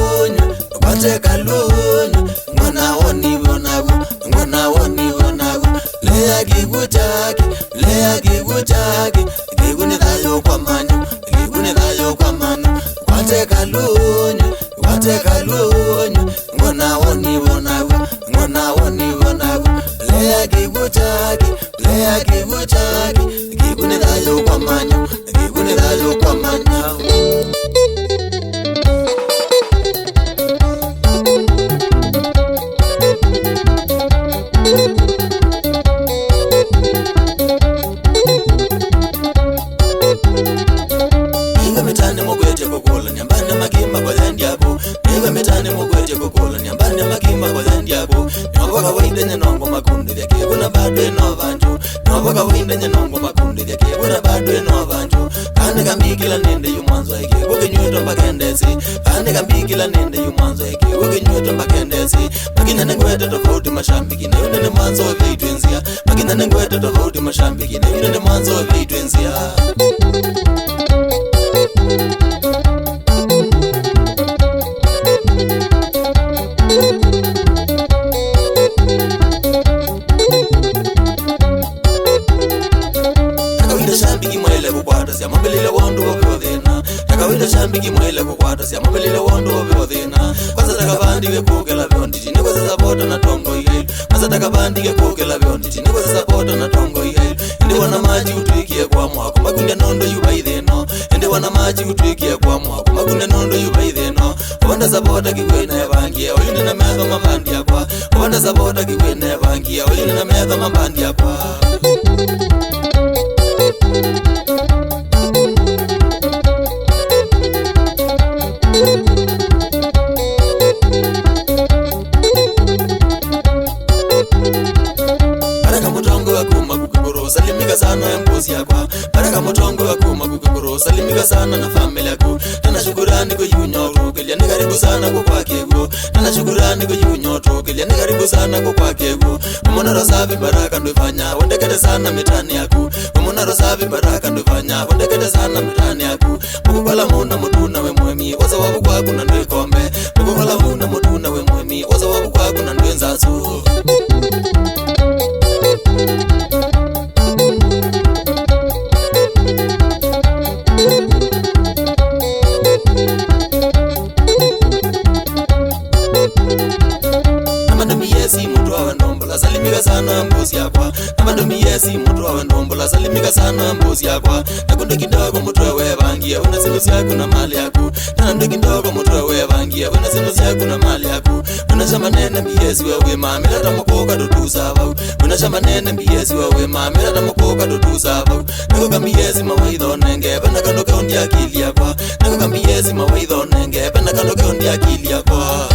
kalunyo kwate kalunyo ngona woni bonabu leya gigutaki gigune dayo kwa manu kwate kalunyo ngona woni bonabu leya gigutaki gigune dayo kwa manu Noboga winde nyenongo makundi ya kibuna badwe no vanjo Noboga winde nyenongo makundi ya kibuna badwe no vanjo Kane kambikila nende yumanzo eke Woke nyueto mbakendesi Kane kambikila nende yumanzo eke Woke nyueto mbakendesi Magina nengwete tofauti mashambiki Na yunene mwanzo wa vitu enzia Magina nengwete tofauti mashambiki Na yunene mwanzo wa vitu enzia Shambiki mwele kukwata siya mambelile wandu wabiwadhina Takawida shambiki mwele kukwata siya mambelile wandu wabiwadhina Kwasa takabandike kukela vyondiji Niko sasapota na tongo ilu Kwasa takabandike kukela vyondiji Niko sasapota na tongo ilu Indi wana maji utuikie kwa mwako Makunde nondo yubaidhino Indi wana maji utuikie kwa mwako Makunde nondo yubaidhino Wanda sapota kikwena ya vangia Oyune na metha mambandi ya kwa Wanda sapota kikwena ya vangia Oyune na metha mambandi ya kwa Salimika sana ya mbozi yakwa Baraka motongo ya kuma kukiburo Salimika sana na familia yako Nana shukurani kwa yunyoro Kelia ni karibu sana kwa kwa kego Nana shukurani kwa yunyoro Kelia ni karibu sana kwa kwa kego Umona rosavi baraka ndoifanya Wendekete sana mitani yako Umona rosavi baraka ndoifanya Wendekete sana mitani yako Mukukala muna mutuna we mwemi Waza wabu kwa kuna ndoi kombe Mukukala muna mutuna we mwemi Waza wabu kwa kuna ndoi nzazu Salimika sana mbozi yakwa Namandomi yesi mutu wa ndombola Salimika sana mbozi yakwa Nakunde kindogo mutu wa vangia Wena sinusi yaku na mali yaku Nanamde kindogo mutu wa vangia Wena sinusi yaku na mali yaku Wena shamba nene mbiyesi wewe mami Lata makoka dudu savau Wena shamba nene mbiyesi wewe mami Lata makoka dudu savau Nako kambiyesi mawaidho nenge Pena kando kaundi akili yakwa Nako kambiyesi mawaidho nenge Pena kando kaundi akili yakwa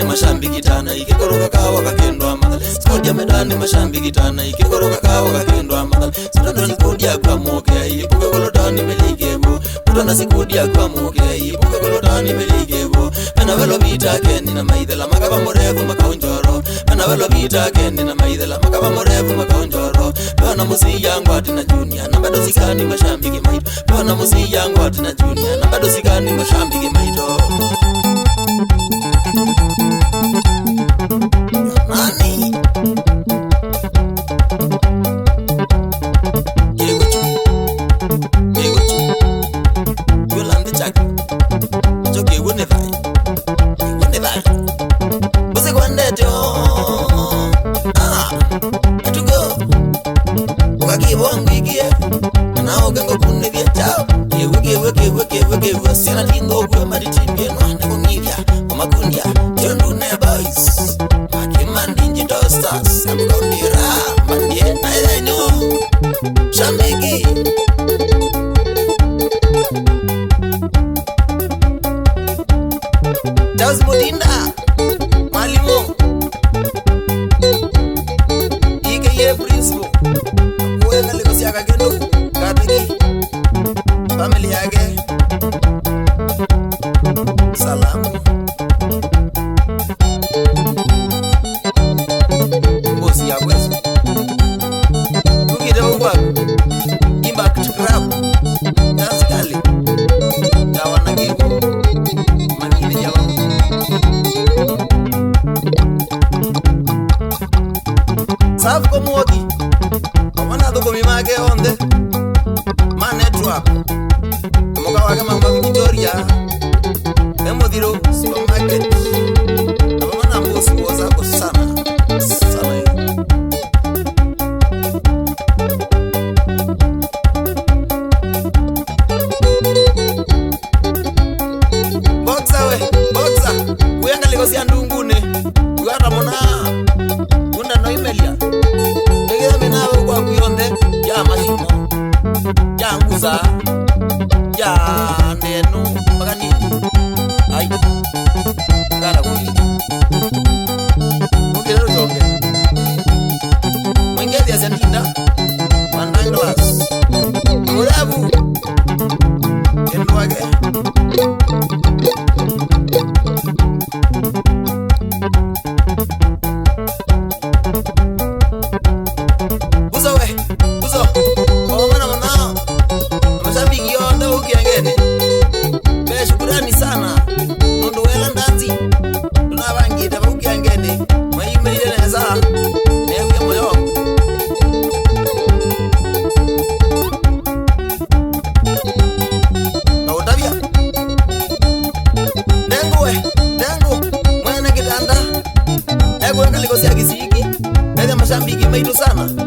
Mashambiki tana ikikoroka kawa kakendo amadal Skodia medani mashambiki tana ikikoroka kawa kakendo amadal Sitano nikodia kwa mokea ipuke kolotani meligego Mutana sikodia kwa mokea ipuke kolotani meligego Mena velo bita keni na maidela makaba morevu makaunjoro Mena velo bita keni na maidela makaba morevu makaunjoro Pewana musi yangu atina junior na bado sikani mashambiki maito Pewana musi yangu atina junior na bado sikani mashambiki maito Wake Ugata muna Kunda no imelia Negeza minawe kwa kuyonde Ya mashimo Ya nguza Ya nenu Maganini Ai Gara kuhini Mukirero chonge Mwingezi ya sendinda Mandangdo was Urabu Kenwage Mashambiki maitu sana